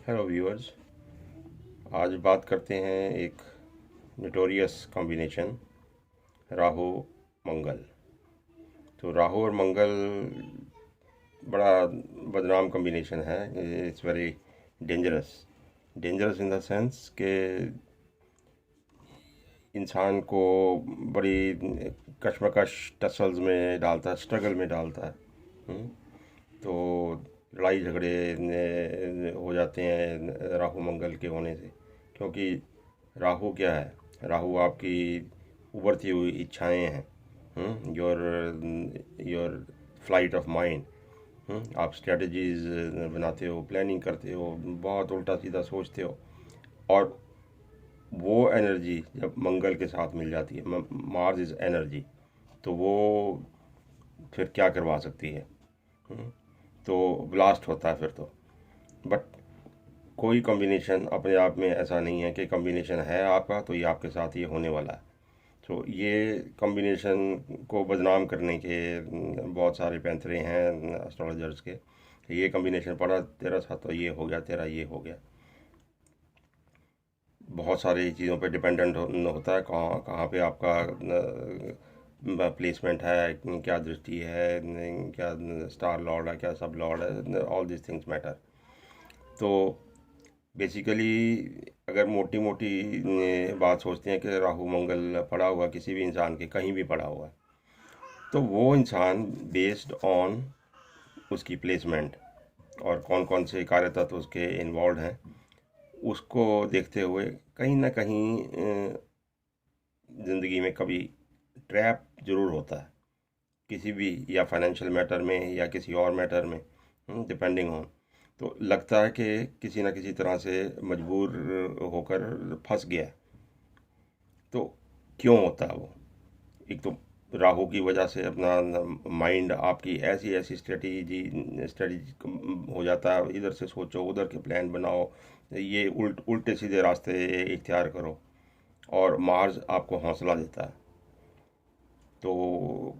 Hello viewers. आज बात करते हैं एक नोटोरियस कॉम्बिनेशन, राहु मंगल। तो राहु और मंगल बड़ा बदनाम कॉम्बिनेशन है। It's very dangerous. Dangerous in the sense कि इंसान को बड़ी कशमकश टसल्स में डालता है, स्ट्रगल में डालता है। हम्म, तो लड़ाई झगड़े हो जाते हैं राहु मंगल के होने से। क्योंकि राहु क्या है? राहु आपकी उभरती हुई इच्छाएं हैं, your your flight of mind. आप स्ट्रेटजीज बनाते हो, प्लानिंग करते हो, बहुत उल्टा सीधा सोचते हो। और वो एनर्जी जब मंगल के साथ मिल जाती है, मार्स इज एनर्जी, तो वो फिर क्या करवा सकती है? हम्म, तो ब्लास्ट होता है फिर तो। बट कोई कॉम्बिनेशन अपने आप में ऐसा नहीं है कि कॉम्बिनेशन है आपका तो ये आपके साथ ये होने वाला है। तो ये कॉम्बिनेशन को बदनाम करने के बहुत सारे पैंतरे हैं एस्ट्रोलॉजर्स के कि ये कॉम्बिनेशन पड़ा तेरा साथ तो ये हो गया, तेरा ये हो गया। बहुत सारी चीज़ों पे डिपेंडेंट होता है कहाँ कहाँ पे आपका प्लेसमेंट है, क्या दृष्टि है, क्या स्टार लॉर्ड है, क्या सब लॉर्ड है, ऑल दिस थिंग्स मैटर। तो बेसिकली अगर मोटी मोटी बात सोचते हैं कि राहु मंगल पड़ा हुआ किसी भी इंसान के कहीं भी पड़ा हुआ है, तो वो इंसान बेस्ड ऑन उसकी प्लेसमेंट और कौन कौन से कार्य तत्व उसके इन्वॉल्व हैं, उसको देखते हुए कहीं ना कहीं ज़िंदगी में कभी ट्रैप ज़रूर होता है, किसी भी या फाइनेंशियल मैटर में या किसी और मैटर में, डिपेंडिंग ऑन। तो लगता है कि किसी न किसी तरह से मजबूर होकर फंस गया है। तो क्यों होता है वो? एक तो राहु की वजह से अपना माइंड आपकी ऐसी ऐसी स्ट्रेटजी हो जाता है, इधर से सोचो उधर के प्लान बनाओ, ये उल्टे सीधे रास्ते इख्तियार करो। और मार्स आपको हौसला देता है, तो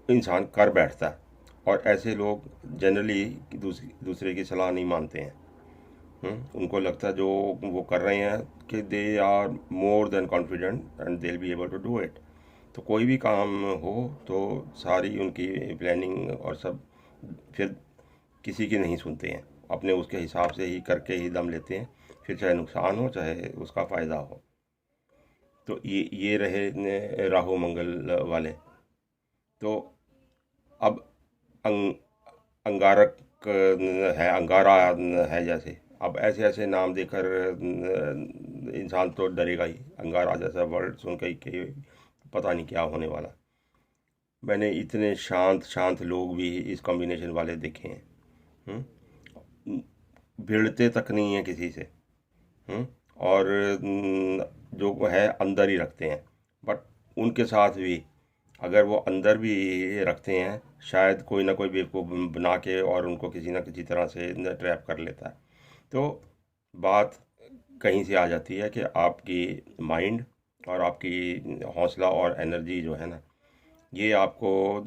इंसान कर बैठता है। और ऐसे लोग जनरली दूसरे की सलाह नहीं मानते हैं। उनको लगता है जो वो कर रहे हैं कि they are more than confident and they will be able to do it. तो कोई भी काम हो तो सारी उनकी प्लानिंग और सब फिर किसी की नहीं सुनते हैं, अपने उसके हिसाब से ही करके ही दम लेते हैं, फिर चाहे नुकसान हो चाहे उसका फ़ायदा हो। तो ये रहे राहु मंगल वाले। तो अब अंग, अंगारक है, अंगारा है जैसे। अब ऐसे ऐसे नाम देकर इंसान तो डरेगा ही। अंगारा जैसा वर्ड सुन के ही कि पता नहीं क्या होने वाला। मैंने इतने शांत शांत लोग भी इस कॉम्बिनेशन वाले देखे हैं। भिड़ते तक नहीं है किसी से। हम्म, और जो है अंदर ही रखते हैं। बट उनके साथ भी अगर वो अंदर भी रखते हैं, शायद कोई ना कोई बेवकूफ़ बना के और उनको किसी ना किसी तरह से ट्रैप कर लेता है। तो बात कहीं से आ जाती है कि आपकी माइंड और आपकी हौसला और एनर्जी जो है ना, ये आपको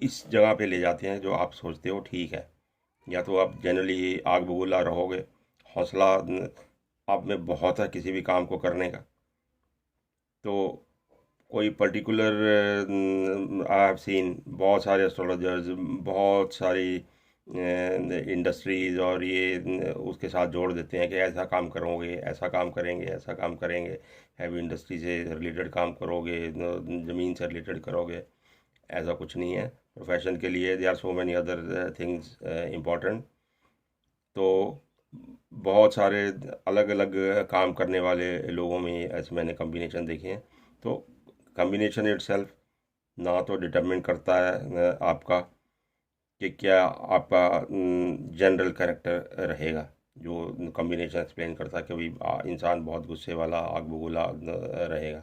इस जगह पे ले जाते हैं जो आप सोचते हो ठीक है। या तो आप जनरली आग बबूला रहोगे, हौसला आप में बहुत है किसी भी काम को करने का। तो कोई पर्टिकुलर आई हैव सीन बहुत सारे एस्ट्रोलॉजर्स, बहुत सारी इंडस्ट्रीज और ये उसके साथ जोड़ देते हैं कि ऐसा काम करोगे, ऐसा काम करेंगे, ऐसा काम करेंगे, हैवी इंडस्ट्री से रिलेटेड काम करोगे, ज़मीन से रिलेटेड करोगे। ऐसा कुछ नहीं है। प्रोफेशन के लिए they are so many other things important. तो बहुत सारे अलग अलग काम करने वाले लोगों में ऐसे मैंने कम्बिनेशन देखे हैं। तो कम्बिनेशन इटसेल्फ ना तो डिटरमिन करता है आपका कि क्या आपका जनरल कैरेक्टर रहेगा। जो कॉम्बिनेशन एक्सप्लेन करता है कि भाई इंसान बहुत गुस्से वाला, आग बबूला रहेगा,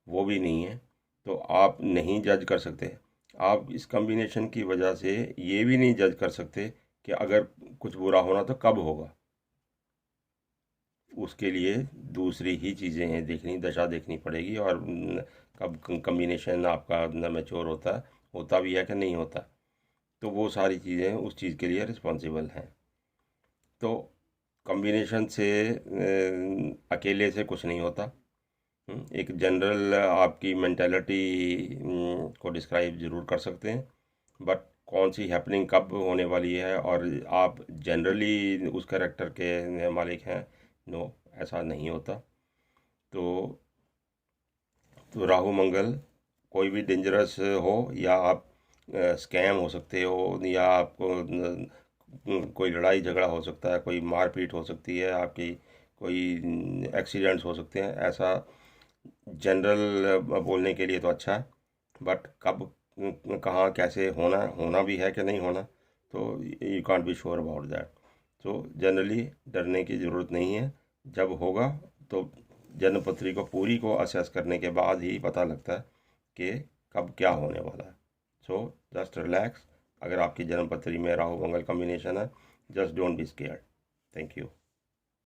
वो भी नहीं है। तो आप नहीं जज कर सकते। आप इस कॉम्बिनेशन की वजह से ये भी नहीं जज कर सकते कि अगर कुछ बुरा होना तो कब होगा। उसके लिए दूसरी ही चीज़ें हैं देखनी, दशा देखनी पड़ेगी। और कब कॉम्बिनेशन आपका मैच्योर होता भी है कि नहीं होता। तो वो सारी चीज़ें उस चीज़ के लिए रिस्पॉन्सिबल हैं। तो कॉम्बिनेशन से अकेले से कुछ नहीं होता। एक जनरल आपकी मेंटालिटी को डिस्क्राइब ज़रूर कर सकते हैं, बट कौन सी हैपनिंग कब होने वाली है और आप जनरली उस कैरेक्टर के मालिक हैं, नो, ऐसा नहीं होता। तो राहु मंगल कोई भी डेंजरस हो, या आप स्कैम हो सकते हो, या आपको कोई लड़ाई झगड़ा हो सकता है, कोई मारपीट हो सकती है आपकी, कोई एक्सीडेंट्स हो सकते हैं, ऐसा जनरल बोलने के लिए तो अच्छा है। बट कब कहाँ कैसे होना होना भी है कि नहीं होना, तो you can't be sure about that. तो जनरली डरने की ज़रूरत नहीं है। जब होगा तो जन्मपत्री को पूरी को असेस करने के बाद ही पता लगता है कि कब क्या होने वाला है। So just relax. अगर आपकी जन्मपत्री में राहु मंगल कॉम्बिनेशन है, just don't be scared. Thank you.